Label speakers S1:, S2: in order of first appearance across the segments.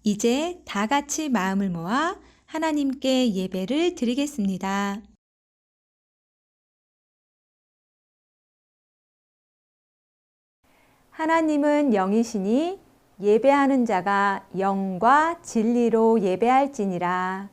S1: 이제 다 같이 마음을 모아 하나님께 예배를 드리겠습니다. 하나님은 영이시니 예배하는 자가 영과 진리로 예배할지니라.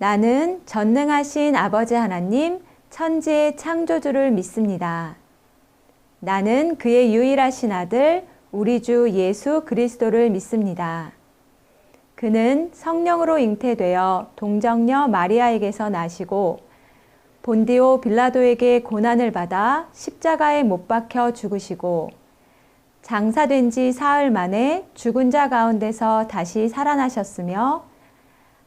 S1: 나는 전능하신 아버지 하나님, 천지의 창조주를 믿습니다. 나는 그의 유일하신 아들, 우리 주 예수 그리스도를 믿습니다. 그는 성령으로 잉태되어 동정녀 마리아에게서 나시고 본디오 빌라도에게 고난을 받아 십자가에 못 박혀 죽으시고 장사된 지 사흘 만에 죽은 자 가운데서 다시 살아나셨으며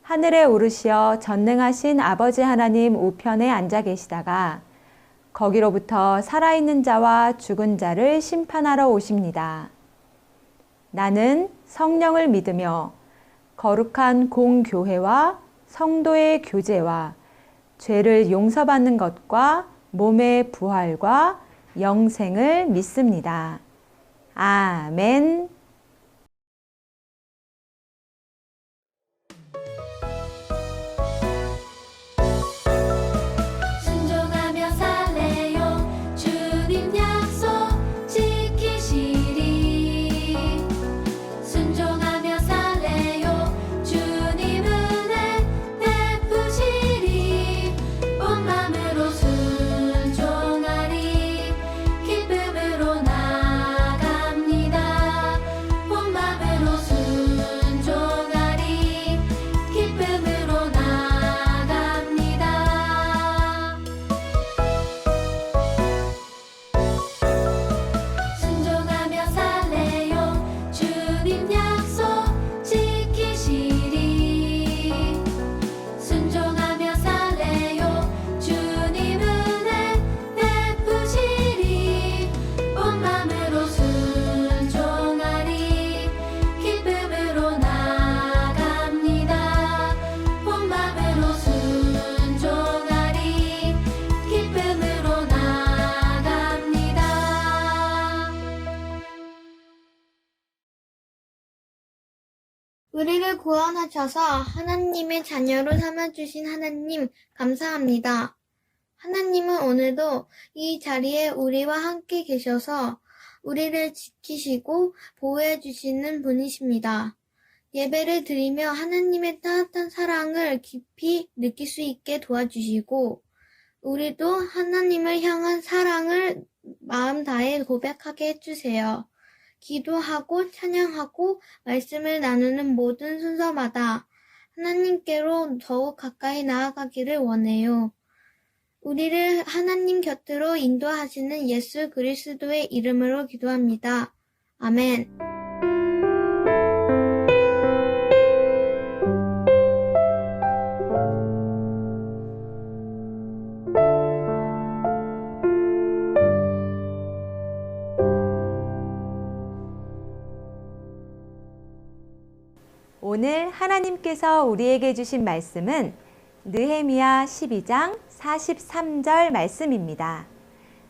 S1: 하늘에 오르시어 전능하신 아버지 하나님 우편에 앉아 계시다가 거기로부터 살아있는 자와 죽은 자를 심판하러 오십니다. 나는 성령을 믿으며 거룩한 공교회와 성도의 교제와 죄를 용서받는 것과 몸의 부활과 영생을 믿습니다. 아멘.
S2: 우리를 구원하셔서 하나님의 자녀로 삼아주신 하나님 감사합니다. 하나님은 오늘도 이 자리에 우리와 함께 계셔서 우리를 지키시고 보호해 주시는 분이십니다. 예배를 드리며 하나님의 따뜻한 사랑을 깊이 느낄 수 있게 도와주시고 우리도 하나님을 향한 사랑을 마음 다해 고백하게 해주세요. 기도하고 찬양하고 말씀을 나누는 모든 순서마다 하나님께로 더욱 가까이 나아가기를 원해요. 우리를 하나님 곁으로 인도하시는 예수 그리스도의 이름으로 기도합니다. 아멘.
S1: 오늘 하나님께서 우리에게 주신 말씀은 느헤미야 12장 43절 말씀입니다.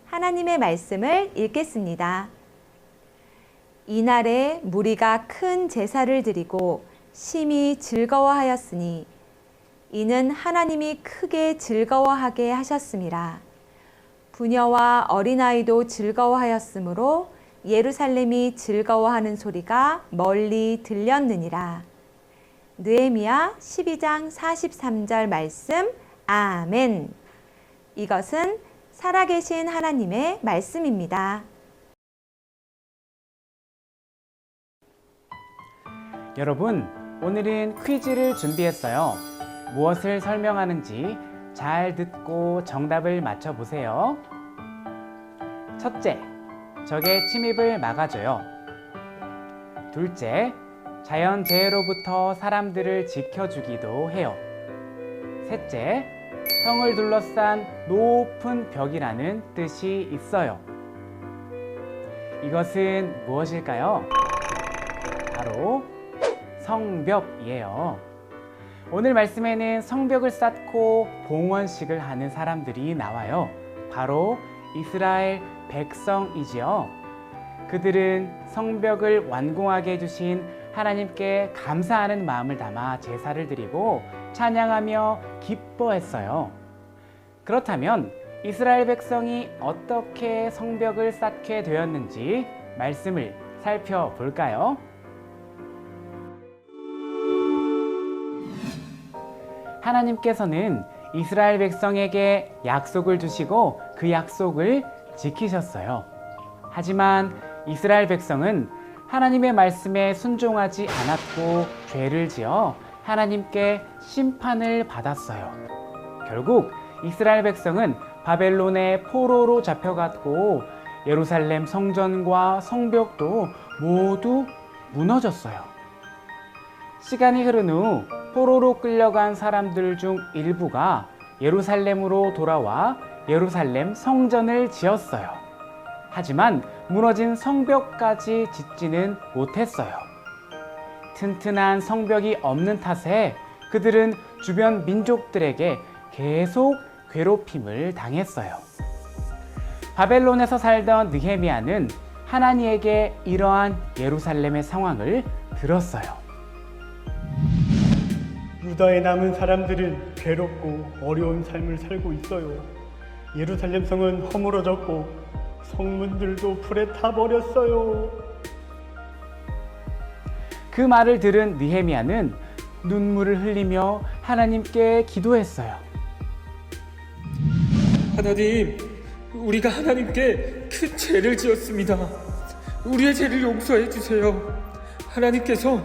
S1: 하나님의 말씀을 읽겠습니다. 이날에 무리가 큰 제사를 드리고 심히 즐거워하였으니 이는 하나님이 크게 즐거워하게 하셨음이라. 부녀와 어린아이도 즐거워하였으므로 예루살렘이 즐거워하는 소리가 멀리 들렸느니라. 느헤미야 12장 43절 말씀. 아멘. 이것은 살아계신 하나님의 말씀입니다.
S3: 여러분, 오늘은 퀴즈를 준비했어요. 무엇을 설명하는지 잘 듣고 정답을 맞춰보세요. 첫째, 적의 침입을 막아줘요. 둘째, 자연재해로부터 사람들을 지켜주기도 해요. 셋째, 성을 둘러싼 높은 벽이라는 뜻이 있어요. 이것은 무엇일까요? 바로 성벽이에요. 오늘 말씀에는 성벽을 쌓고 봉헌식을 하는 사람들이 나와요. 바로 이스라엘 백성이지요. 그들은 성벽을 완공하게 해주신 하나님께 감사하는 마음을 담아 제사를 드리고 찬양하며 기뻐했어요. 그렇다면 이스라엘 백성이 어떻게 성벽을 쌓게 되었는지 말씀을 살펴볼까요? 하나님께서는 이스라엘 백성에게 약속을 주시고 그 약속을 지키셨어요. 하지만 이스라엘 백성은 하나님의 말씀에 순종하지 않았고 죄를 지어 하나님께 심판을 받았어요. 결국 이스라엘 백성은 바벨론의 포로로 잡혀갔고 예루살렘 성전과 성벽도 모두 무너졌어요. 시간이 흐른 후 포로로 끌려간 사람들 중 일부가 예루살렘으로 돌아와 예루살렘 성전을 지었어요. 하지만 무너진 성벽까지 짓지는 못했어요. 튼튼한 성벽이 없는 탓에 그들은 주변 민족들에게 계속 괴롭힘을 당했어요. 바벨론에서 살던 느헤미야는 하나님에게 이러한 예루살렘의 상황을 들었어요.
S4: 유다에 남은 사람들은 괴롭고 어려운 삶을 살고 있어요. 예루살렘 성은 허물어졌고 성문들도 불에 타버렸어요.
S3: 그 말을 들은 느헤미야는 눈물을 흘리며 하나님께 기도했어요.
S5: 하나님, 우리가 하나님께 큰 죄를 지었습니다. 우리의 죄를 용서해 주세요. 하나님께서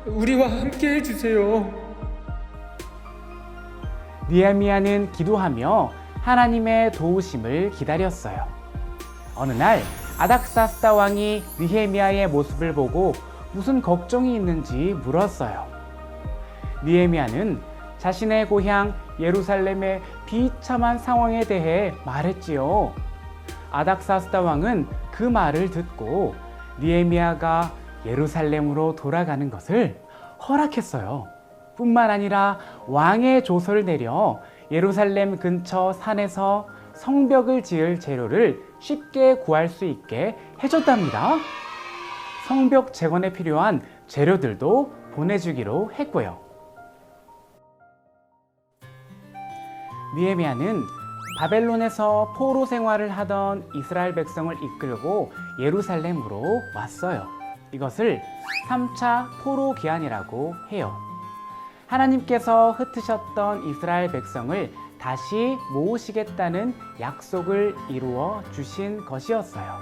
S5: 우리와 함께 해주세요.
S3: 느헤미야는 기도하며 하나님의 도우심을 기다렸어요. 어느 날 아닥사스다 왕이 느헤미야의 모습을 보고 무슨 걱정이 있는지 물었어요. 느헤미야는 자신의 고향 예루살렘의 비참한 상황에 대해 말했지요. 아닥사스다 왕은 그 말을 듣고 느헤미야가 예루살렘으로 돌아가는 것을 허락했어요. 뿐만 아니라 왕의 조서를 내려 예루살렘 근처 산에서 성벽을 지을 재료를 쉽게 구할 수 있게 해줬답니다. 성벽 재건에 필요한 재료들도 보내주기로 했고요. 느헤미야는 바벨론에서 포로 생활을 하던 이스라엘 백성을 이끌고 예루살렘으로 왔어요. 이것을 3차 포로 귀환이라고 해요. 하나님께서 흩으셨던 이스라엘 백성을 다시 모으시겠다는 약속을 이루어 주신 것이었어요.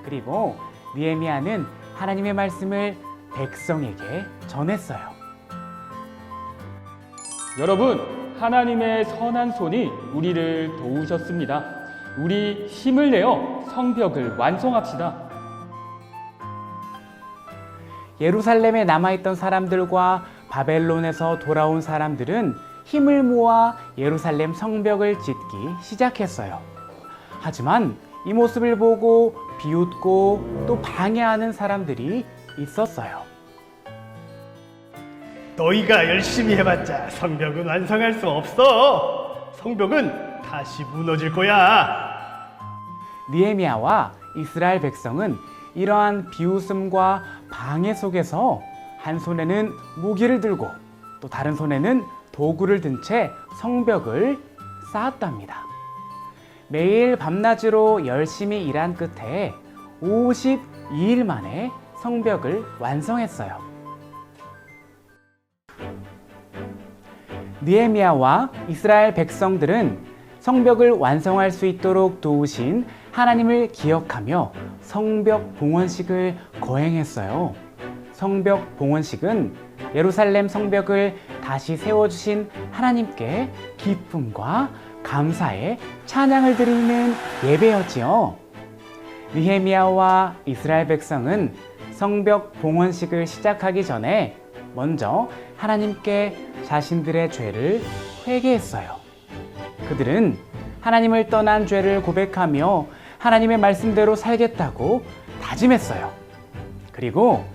S3: 그리고 느헤미야는 하나님의 말씀을 백성에게 전했어요.
S5: 여러분, 하나님의 선한 손이 우리를 도우셨습니다. 우리 힘을 내어 성벽을 완성합시다.
S3: 예루살렘에 남아있던 사람들과 바벨론에서 돌아온 사람들은 힘을 모아 예루살렘 성벽을 짓기 시작했어요. 하지만 이 모습을 보고 비웃고 또 방해하는 사람들이 있었어요.
S4: 너희가 열심히 해봤자 성벽은 완성할 수 없어. 성벽은 다시 무너질 거야.
S3: 느헤미야와 이스라엘 백성은 이러한 비웃음과 방해 속에서 한 손에는 무기를 들고 또 다른 손에는 도구를 든 채 성벽을 쌓았답니다. 매일 밤낮으로 열심히 일한 끝에 52일 만에 성벽을 완성했어요. 느헤미야와 이스라엘 백성들은 성벽을 완성할 수 있도록 도우신 하나님을 기억하며 성벽 봉헌식을 거행했어요. 성벽 봉헌식은 예루살렘 성벽을 다시 세워주신 하나님께 기쁨과 감사의 찬양을 드리는 예배였지요. 느헤미야와 이스라엘 백성은 성벽 봉헌식을 시작하기 전에 먼저 하나님께 자신들의 죄를 회개했어요. 그들은 하나님을 떠난 죄를 고백하며 하나님의 말씀대로 살겠다고 다짐했어요. 그리고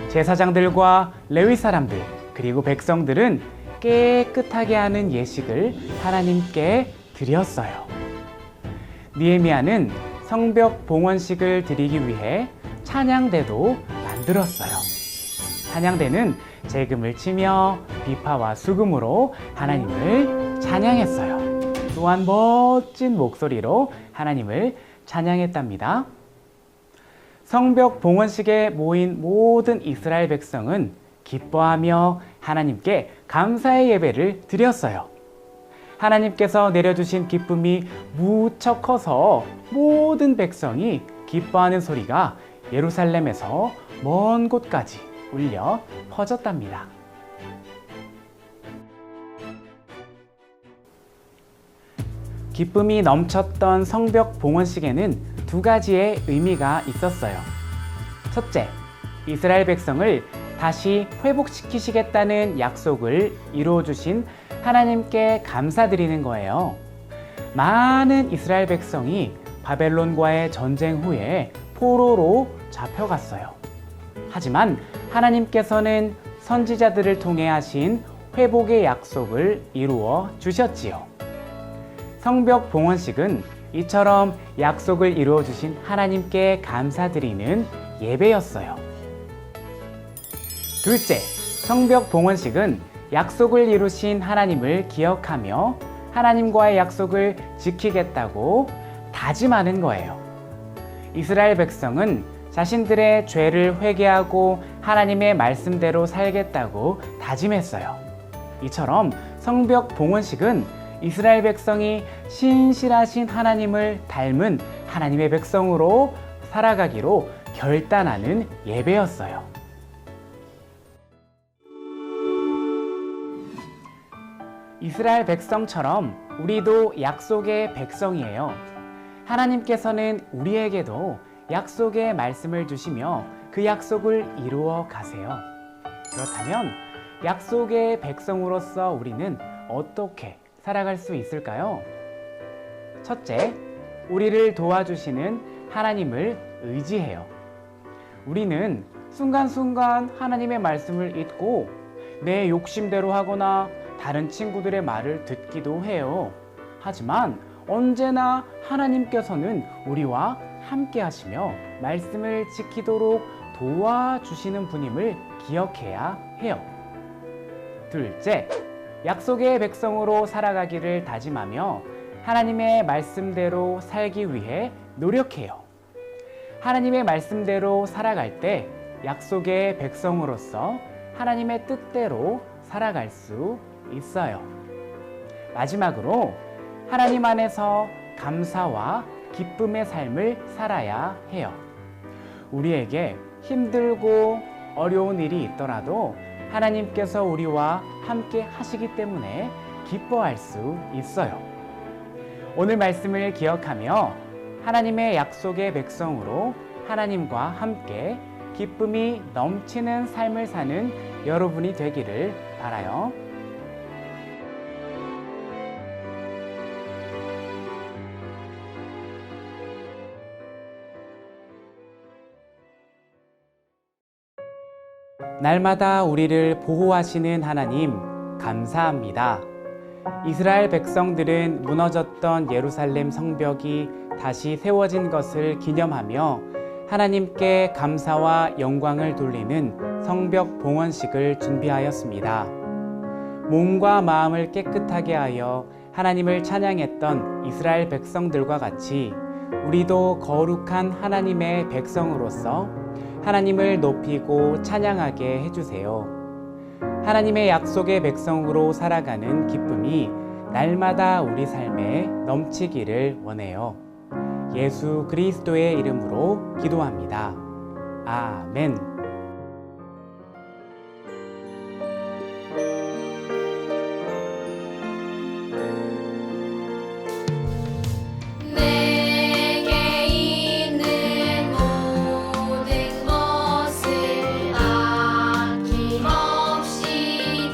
S3: 제사장들과 레위 사람들 그리고 백성들은 깨끗하게 하는 예식을 하나님께 드렸어요. 느헤미야는 성벽 봉헌식을 드리기 위해 찬양대도 만들었어요. 찬양대는 재금을 치며 비파와 수금으로 하나님을 찬양했어요. 또한 멋진 목소리로 하나님을 찬양했답니다. 성벽 봉헌식에 모인 모든 이스라엘 백성은 기뻐하며 하나님께 감사의 예배를 드렸어요. 하나님께서 내려주신 기쁨이 무척 커서 모든 백성이 기뻐하는 소리가 예루살렘에서 먼 곳까지 울려 퍼졌답니다. 기쁨이 넘쳤던 성벽 봉헌식에는 두 가지의 의미가 있었어요. 첫째, 이스라엘 백성을 다시 회복시키시겠다는 약속을 이루어 주신 하나님께 감사드리는 거예요. 많은 이스라엘 백성이 바벨론과의 전쟁 후에 포로로 잡혀갔어요. 하지만 하나님께서는 선지자들을 통해 하신 회복의 약속을 이루어 주셨지요. 성벽 봉헌식은 이처럼 약속을 이루어 주신 하나님께 감사드리는 예배였어요. 둘째, 성벽 봉헌식은 약속을 이루신 하나님을 기억하며 하나님과의 약속을 지키겠다고 다짐하는 거예요. 이스라엘 백성은 자신들의 죄를 회개하고 하나님의 말씀대로 살겠다고 다짐했어요. 이처럼 성벽 봉헌식은 이스라엘 백성이 신실하신 하나님을 닮은 하나님의 백성으로 살아가기로 결단하는 예배였어요. 이스라엘 백성처럼 우리도 약속의 백성이에요. 하나님께서는 우리에게도 약속의 말씀을 주시며 그 약속을 이루어 가세요. 그렇다면 약속의 백성으로서 우리는 어떻게 살아갈 수 있을까요? 첫째, 우리를 도와주시는 하나님을 의지해요. 우리는 순간순간 하나님의 말씀을 잊고 내 욕심대로 하거나 다른 친구들의 말을 듣기도 해요. 하지만 언제나 하나님께서는 우리와 함께 하시며 말씀을 지키도록 도와주시는 분임을 기억해야 해요. 둘째, 약속의 백성으로 살아가기를 다짐하며 하나님의 말씀대로 살기 위해 노력해요. 하나님의 말씀대로 살아갈 때 약속의 백성으로서 하나님의 뜻대로 살아갈 수 있어요. 마지막으로 하나님 안에서 감사와 기쁨의 삶을 살아야 해요. 우리에게 힘들고 어려운 일이 있더라도 하나님께서 우리와 함께 하시기 때문에 기뻐할 수 있어요. 오늘 말씀을 기억하며 하나님의 약속의 백성으로 하나님과 함께 기쁨이 넘치는 삶을 사는 여러분이 되기를 바라요. 날마다 우리를 보호하시는 하나님, 감사합니다. 이스라엘 백성들은 무너졌던 예루살렘 성벽이 다시 세워진 것을 기념하며 하나님께 감사와 영광을 돌리는 성벽 봉헌식을 준비하였습니다. 몸과 마음을 깨끗하게 하여 하나님을 찬양했던 이스라엘 백성들과 같이 우리도 거룩한 하나님의 백성으로서 하나님을 높이고 찬양하게 해주세요. 하나님의 약속의 백성으로 살아가는 기쁨이 날마다 우리 삶에 넘치기를 원해요. 예수 그리스도의 이름으로 기도합니다. 아멘.
S6: 내게 있는 모든 것을 아낌없이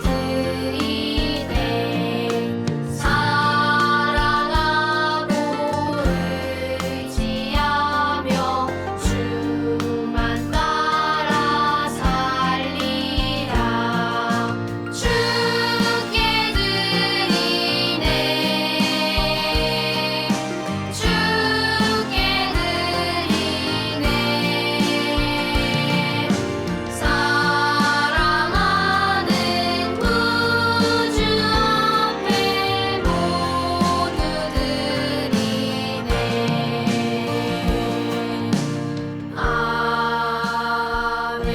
S6: 드리네. 사랑하고 의지하며 주만 따라 살리라. 주께 드리네. 주께 드리네. 사랑하는 구주 앞에 모두 드리네. 아멘.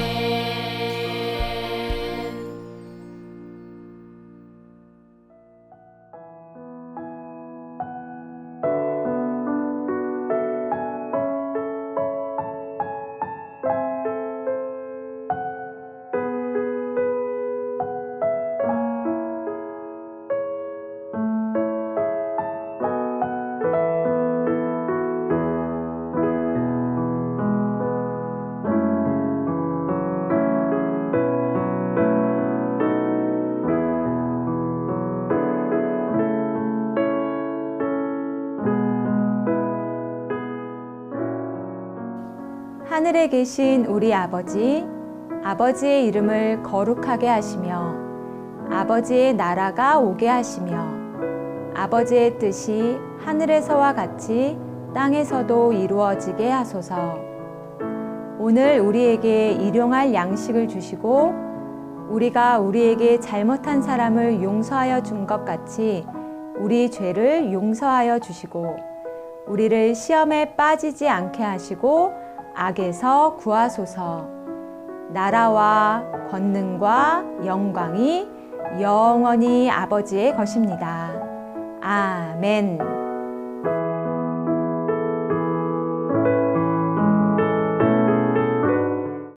S1: 하늘에 계신 우리 아버지, 아버지의 이름을 거룩하게 하시며 아버지의 나라가 오게 하시며 아버지의 뜻이 하늘에서와 같이 땅에서도 이루어지게 하소서. 오늘 우리에게 일용할 양식을 주시고 우리가 우리에게 잘못한 사람을 용서하여 준 것 같이 우리 죄를 용서하여 주시고 우리를 시험에 빠지지 않게 하시고 악에서 구하소서. 나라와 권능과 영광이 영원히 아버지의 것입니다. 아멘.